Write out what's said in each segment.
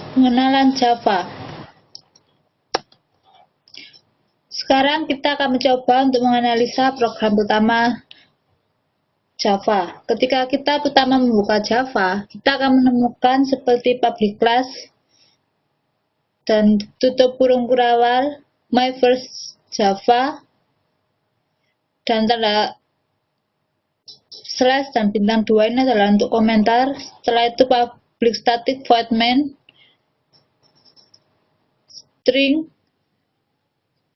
Pengenalan Java. Sekarang kita akan mencoba untuk menganalisa program utama Java. Ketika kita pertama membuka Java, kita akan menemukan seperti public class dan tutup kurung kurawal, my first Java, dan tanda slash dan bintang 2 ini adalah untuk komentar. Setelah itu public static void main, string,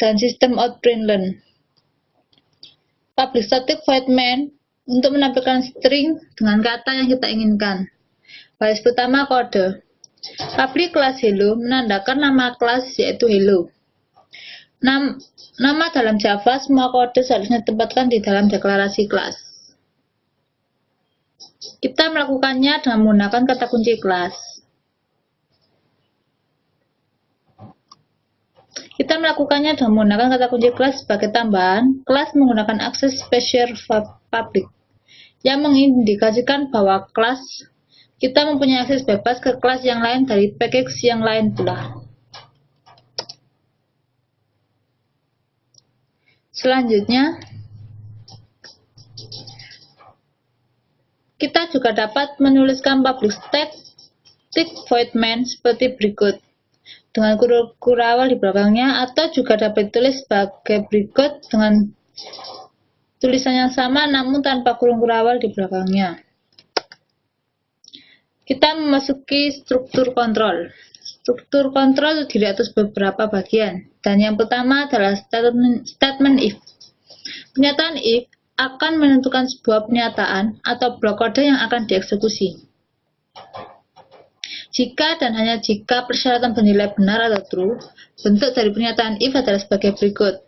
dan sistem out println. Public static void main untuk menampilkan string dengan kata yang kita inginkan. Baris pertama kode. Public class hello menandakan nama kelas yaitu hello. Nama dalam Java semua kode seharusnya ditempatkan di dalam deklarasi kelas. Kita melakukannya dengan menggunakan kata kunci kelas. Kita melakukannya dengan menggunakan kata kunci kelas sebagai tambahan. Kelas menggunakan akses spesial public yang mengindikasikan bahwa kelas kita mempunyai akses bebas ke kelas yang lain dari package yang lain pula. Selanjutnya, kita juga dapat menuliskan public static void main seperti berikut dengan kurung kurawal di belakangnya, atau juga dapat ditulis sebagai berikut dengan tulisan yang sama namun tanpa kurung kurawal di belakangnya. Kita memasuki struktur kontrol. Struktur kontrol terdiri atas beberapa bagian, dan yang pertama adalah statement if. Pernyataan if akan menentukan sebuah pernyataan atau blok kode yang akan dieksekusi. Jika dan hanya jika persyaratan bernilai benar atau true, bentuk dari pernyataan if adalah sebagai berikut.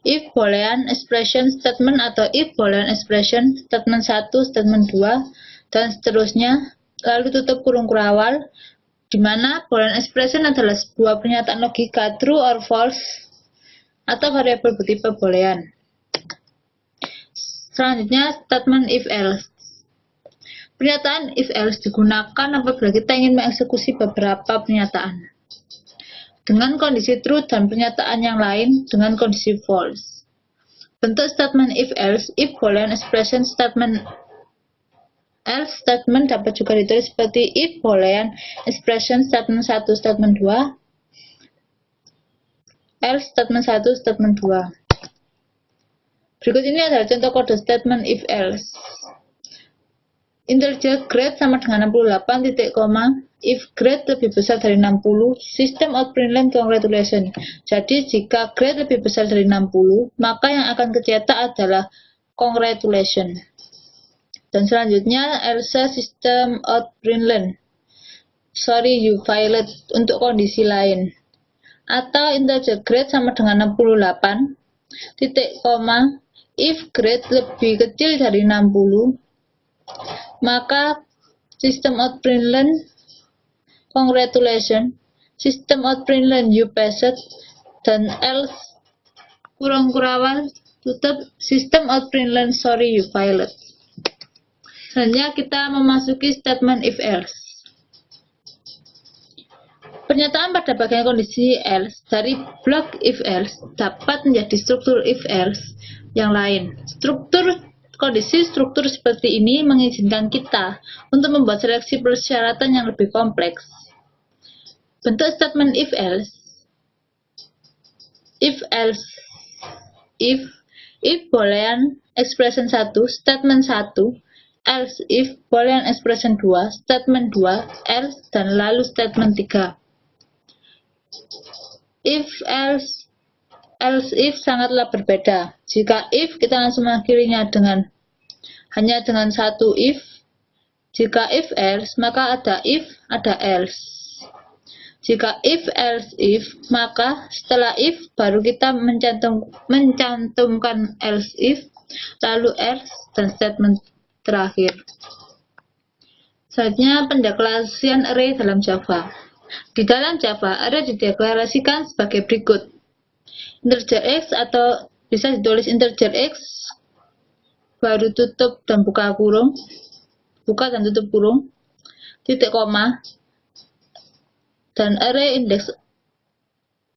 If boolean expression statement atau if boolean expression statement 1, statement 2, dan seterusnya, lalu tutup kurung kurawal, di mana boolean expression adalah sebuah pernyataan logika true or false atau variabel bertipe boolean. Selanjutnya, statement if else. Pernyataan if else digunakan apabila kita ingin mengeksekusi beberapa pernyataan dengan kondisi true dan pernyataan yang lain dengan kondisi false. Bentuk statement if else, if boolean expression statement else statement dapat juga ditulis seperti if boolean expression statement 1, statement 2, else statement 1, statement 2. Berikut ini adalah contoh kode statement if else. Integer grade sama dengan 68, titik koma. If grade lebih besar dari 60, system out println congratulations. Jadi jika grade lebih besar dari 60, maka yang akan tercetak adalah congratulations. Dan selanjutnya else system out println sorry you failed untuk kondisi lain. Atau integer grade sama dengan 68, titik koma. If grade lebih kecil dari 60, maka system out println congratulations, system out println you passed, dan else kurung kurawal tutup system out println sorry you failed. Selanjutnya kita memasuki statement if else. Pernyataan pada bagian kondisi else dari blok if else dapat menjadi struktur if else yang lain. Kondisi struktur seperti ini mengizinkan kita untuk membuat seleksi persyaratan yang lebih kompleks. Bentuk statement if else. If boolean expression 1, statement 1, else if boolean expression 2, statement 2, else, dan lalu statement 3. If else if sangatlah berbeda. Jika if kita langsung mengakhirinya hanya dengan satu if. Jika if else maka ada if, ada else. Jika if else if, maka setelah if baru kita mencantumkan else if, lalu else, dan statement terakhir. Selanjutnya pendeklarasian array dalam Java. Di dalam Java, array dideklarasikan sebagai berikut. Integer x atau bisa ditulis integer x baru tutup dan buka kurung, buka dan tutup kurung, titik koma. dan array index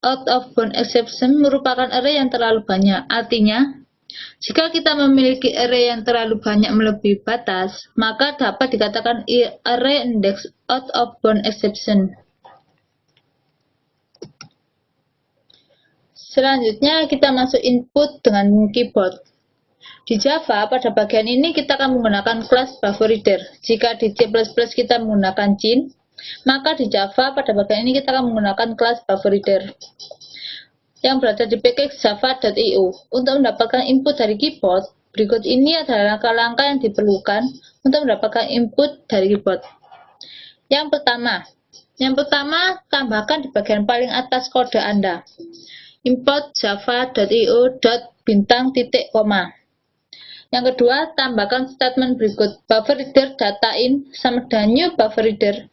out of bound exception merupakan array yang terlalu banyak. Artinya, jika kita memiliki array yang terlalu banyak melebihi batas, maka dapat dikatakan array index out of bound exception. Selanjutnya kita masuk input dengan keyboard. Di Java, pada bagian ini kita akan menggunakan kelas BufferReader. Jika di C++ kita menggunakan Cin, maka di Java pada bagian ini kita akan menggunakan kelas BufferReader yang berada di package java.io. Untuk mendapatkan input dari keyboard, berikut ini adalah langkah-langkah yang diperlukan untuk mendapatkan input dari keyboard. Yang pertama, tambahkan di bagian paling atas kode Anda. Import java.io bintang titik koma. Yang kedua, tambahkan statement berikut. BufferReader data in sama dengan new BufferReader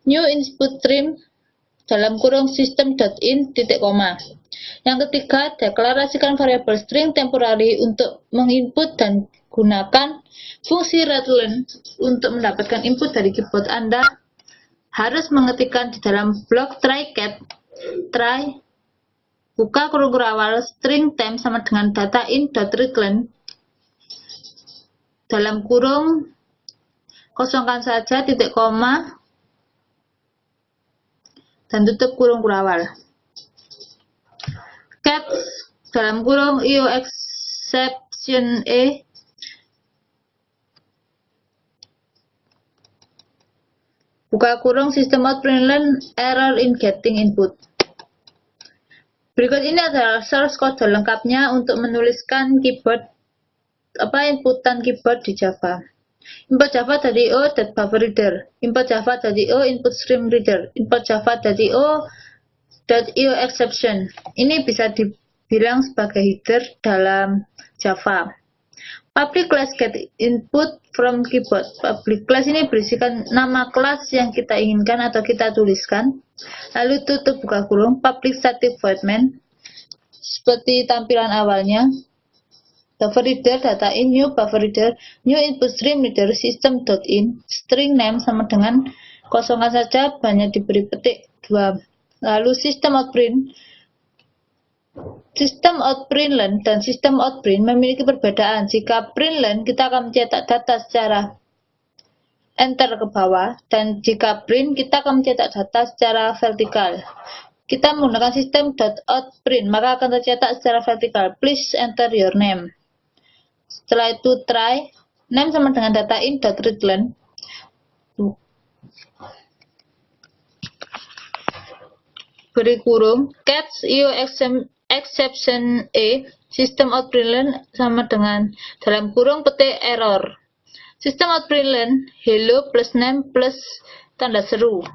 new input stream dalam kurung system.in titik koma. Yang ketiga, deklarasikan variabel string temporary untuk menginput dan gunakan fungsi readLine untuk mendapatkan input dari keyboard Anda. Harus mengetikkan di dalam blok try-cat try buka kurung awal string time sama dengan data in.readLine dalam kurung kosongkan saja titik koma dan tutup kurung awal. Cat dalam kurung io exception buka kurung system.println error in getting input. Berikut ini adalah source code lengkapnya untuk menuliskan inputan keyboard di Java. Import java.io .bufferReader, import java.io input stream reader, import java.io exception. Ini bisa dibilang sebagai header dalam Java. Public class get input from keyboard. Public class ini berisikan nama kelas yang kita inginkan atau kita tuliskan. Lalu tutup buka kurung public static void main seperti tampilan awalnya. BufferReader data in new BufferReader new input stream reader system.in string name sama dengan kosongkan saja, banyak diberi petik 2. Lalu system out println dan system out print memiliki perbedaan. Jika println kita akan mencetak data secara enter ke bawah, dan jika print kita akan mencetak data secara vertikal. Kita menggunakan system.outPrint maka akan tercetak secara vertikal. Please enter your name. Setelah itu try name sama dengan data in.readLine. Beri kurung catch io exception system.out.println sama dengan dalam kurung petik error. System.out.println hello plus name plus tanda seru.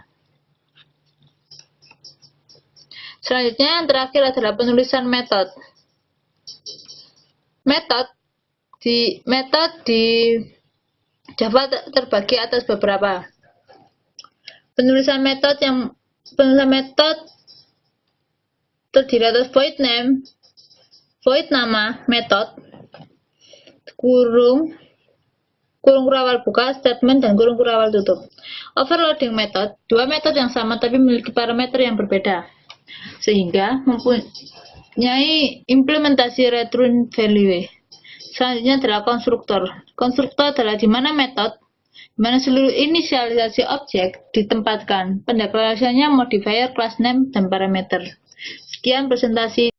Selanjutnya yang terakhir adalah penulisan metode. Metode di Java terbagi atas beberapa. Penulisan metode terdiri atas void name, void nama metode, kurung awal buka statement dan kurung awal tutup. Overloading method, dua metode yang sama tapi memiliki parameter yang berbeda, sehingga mempunyai implementasi return value. Selanjutnya adalah konstruktor. Konstruktor adalah di mana seluruh inisialisasi objek ditempatkan. Pendeklarasiannya modifier, class name, dan parameter. Sekian presentasi.